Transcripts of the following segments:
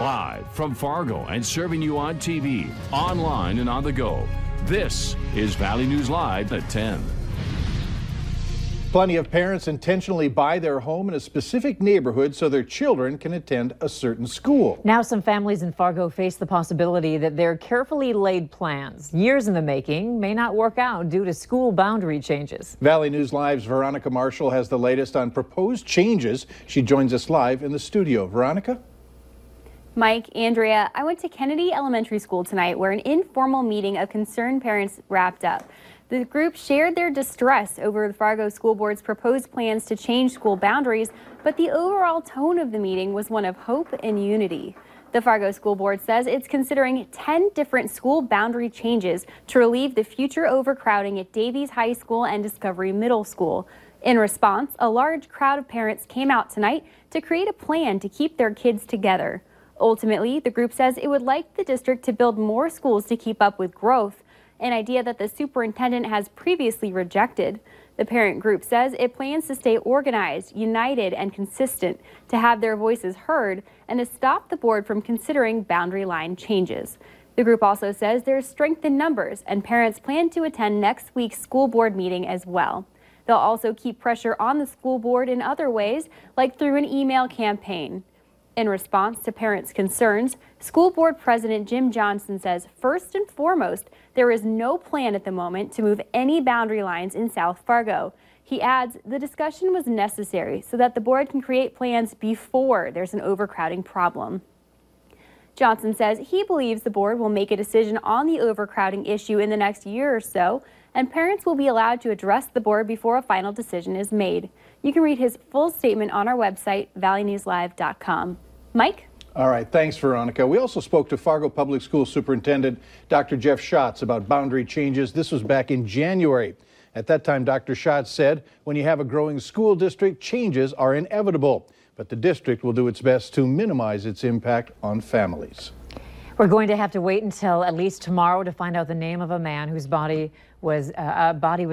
Live from Fargo and serving you on TV, online, and on the go. This is Valley News Live at 10. Plenty of parents intentionally buy their home in a specific neighborhood so their children can attend a certain school. Now some families in Fargo face the possibility that their carefully laid plans, years in the making, may not work out due to school boundary changes. Valley News Live's Veronica Marshall has the latest on proposed changes. She joins us live in the studio. Veronica? Mike, Andrea, I went to Kennedy Elementary School tonight where an informal meeting of concerned parents wrapped up. The group shared their distress over the Fargo School Board's proposed plans to change school boundaries, but the overall tone of the meeting was one of hope and unity. The Fargo School Board says it's considering 10 different school boundary changes to relieve the future overcrowding at Davies High School and Discovery Middle School. In response, a large crowd of parents came out tonight to create a plan to keep their kids together. Ultimately, the group says it would like the district to build more schools to keep up with growth, an idea that the superintendent has previously rejected. The parent group says it plans to stay organized, united, and consistent, to have their voices heard, and to stop the board from considering boundary line changes. The group also says there's strength in numbers, and parents plan to attend next week's school board meeting as well. They'll also keep pressure on the school board in other ways, like through an email campaign. In response to parents' concerns, School Board President Jim Johnson says first and foremost, there is no plan at the moment to move any boundary lines in South Fargo. He adds the discussion was necessary so that the board can create plans before there's an overcrowding problem. Johnson says he believes the board will make a decision on the overcrowding issue in the next year or so, and parents will be allowed to address the board before a final decision is made. You can read his full statement on our website, valleynewslive.com. Mike? All right, thanks, Veronica. We also spoke to Fargo Public School Superintendent Dr. Jeff Schatz about boundary changes. This was back in January. At that time, Dr. Schatz said when you have a growing school district, changes are inevitable, but the district will do its best to minimize its impact on families. We're going to have to wait until at least tomorrow to find out the name of a man whose body was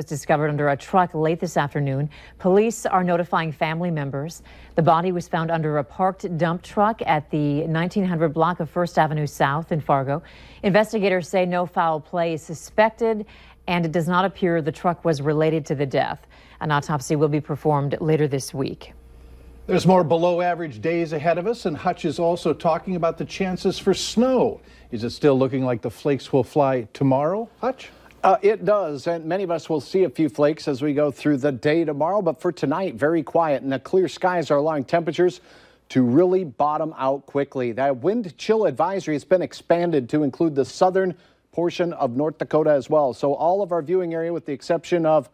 discovered under a truck late this afternoon. Police are notifying family members. The body was found under a parked dump truck at the 1900 block of First Avenue South in Fargo. Investigators say no foul play is suspected, and it does not appear the truck was related to the death. An autopsy will be performed later this week. There's more below average days ahead of us, and Hutch is also talking about the chances for snow. Is it still looking like the flakes will fly tomorrow, Hutch? It does, and many of us will see a few flakes as we go through the day tomorrow, but for tonight, very quiet, and the clear skies are allowing temperatures to really bottom out quickly. That wind chill advisory has been expanded to include the southern portion of North Dakota as well. So all of our viewing area, with the exception of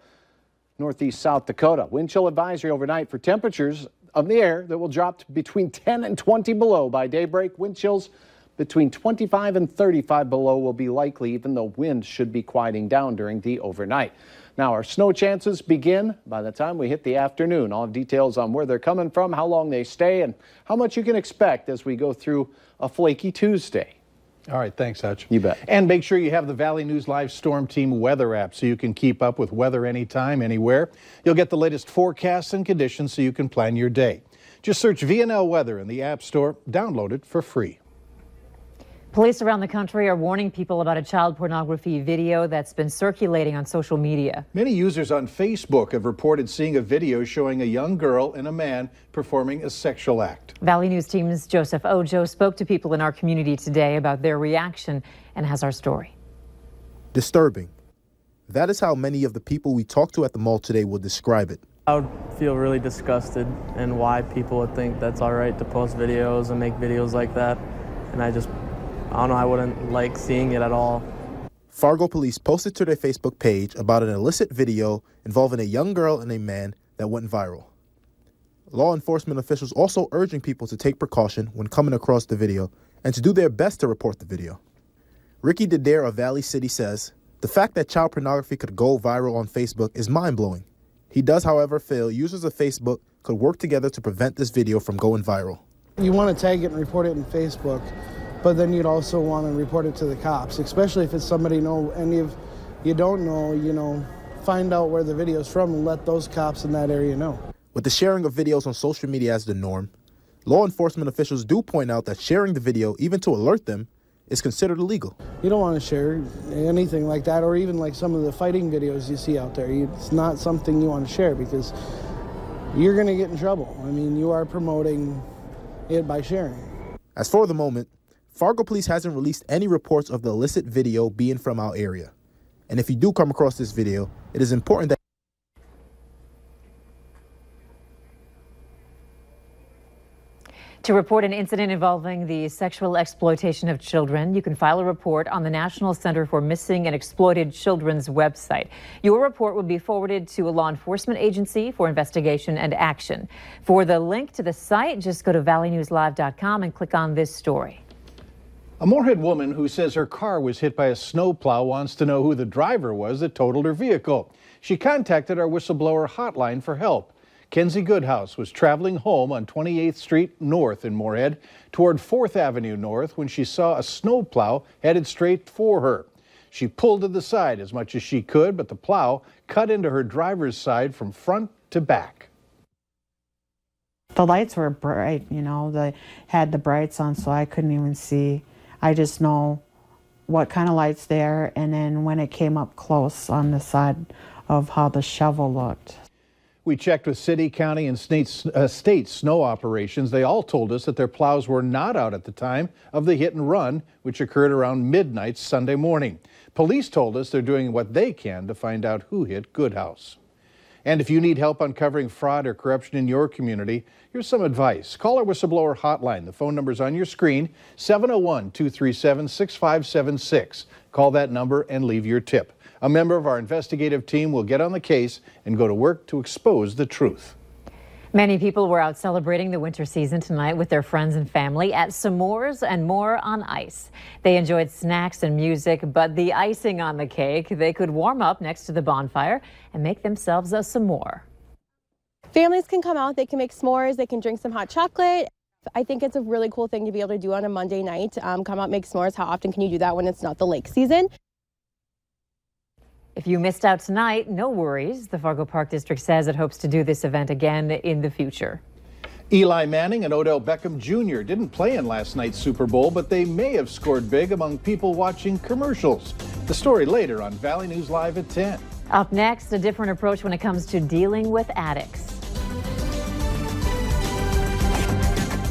northeast South Dakota. Wind chill advisory overnight for temperatures of the air that will drop to between 10 and 20 below by daybreak. Wind chills between 25 and 35 below will be likely, even though wind should be quieting down during the overnight. Now, our snow chances begin by the time we hit the afternoon. All details on where they're coming from, how long they stay, and how much you can expect as we go through a flaky Tuesday. All right, thanks, Hutch. You bet. And make sure you have the Valley News Live Storm Team weather app so you can keep up with weather anytime, anywhere. You'll get the latest forecasts and conditions so you can plan your day. Just search VNL Weather in the App Store. Download it for free. Police around the country are warning people about a child pornography video that's been circulating on social media. Many users on Facebook have reported seeing a video showing a young girl and a man performing a sexual act. Valley News Team's Joseph Ojo spoke to people in our community today about their reaction and has our story. Disturbing. That is how many of the people we talked to at the mall today will describe it. I would feel really disgusted and why people would think that's all right to post videos and make videos like that. And I don't know, I wouldn't like seeing it at all. Fargo police posted to their Facebook page about an illicit video involving a young girl and a man that went viral. Law enforcement officials also urging people to take precaution when coming across the video and to do their best to report the video. Ricky Dadair of Valley City says, the fact that child pornography could go viral on Facebook is mind-blowing. He does, however, feel users of Facebook could work together to prevent this video from going viral. You want to tag it and report it on Facebook, but then you'd also want to report it to the cops, especially if it's somebody you don't know, find out where the video's from and let those cops in that area know. With the sharing of videos on social media as the norm, Law enforcement officials do point out that sharing the video, even to alert them, is considered illegal. You don't want to share anything like that, or even like some of the fighting videos you see out there. It's not something you want to share because you're going to get in trouble. I mean, you are promoting it by sharing. As for the moment, Fargo police hasn't released any reports of the illicit video being from our area. And if you do come across this video, it is important that To report an incident involving the sexual exploitation of children, you can file a report on the National Center for Missing and Exploited Children's website. Your report will be forwarded to a law enforcement agency for investigation and action. For the link to the site, just go to valleynewslive.com and click on this story. A Moorhead woman who says her car was hit by a snowplow wants to know who the driver was that totaled her vehicle. She contacted our whistleblower hotline for help. Kenzie Goodhouse was traveling home on 28th Street North in Moorhead toward 4th Avenue North when she saw a snowplow headed straight for her. She pulled to the side as much as she could, but the plow cut into her driver's side from front to back. The lights were bright, you know, they had the brights on, so I couldn't even see. I just know what kind of lights there, and then when it came up close on the side of how the shovel looked. We checked with city, county, and state snow operations. They all told us that their plows were not out at the time of the hit and run, which occurred around midnight Sunday morning. Police told us they're doing what they can to find out who hit Goodhouse. And if you need help uncovering fraud or corruption in your community, here's some advice. Call our whistleblower hotline. The phone number's on your screen, 701-237-6576. Call that number and leave your tip. A member of our investigative team will get on the case and go to work to expose the truth. Many people were out celebrating the winter season tonight with their friends and family at S'mores and More on Ice. They enjoyed snacks and music, but the icing on the cake, they could warm up next to the bonfire and make themselves a s'more. Families can come out, they can make s'mores, they can drink some hot chocolate. I think it's a really cool thing to be able to do on a Monday night. Come out, make s'mores. How often can you do that when it's not the lake season? If you missed out tonight, no worries. The Fargo Park District says it hopes to do this event again in the future. Eli Manning and Odell Beckham Jr. didn't play in last night's Super Bowl, but they may have scored big among people watching commercials. The story later on Valley News Live at 10. Up next, a different approach when it comes to dealing with addicts.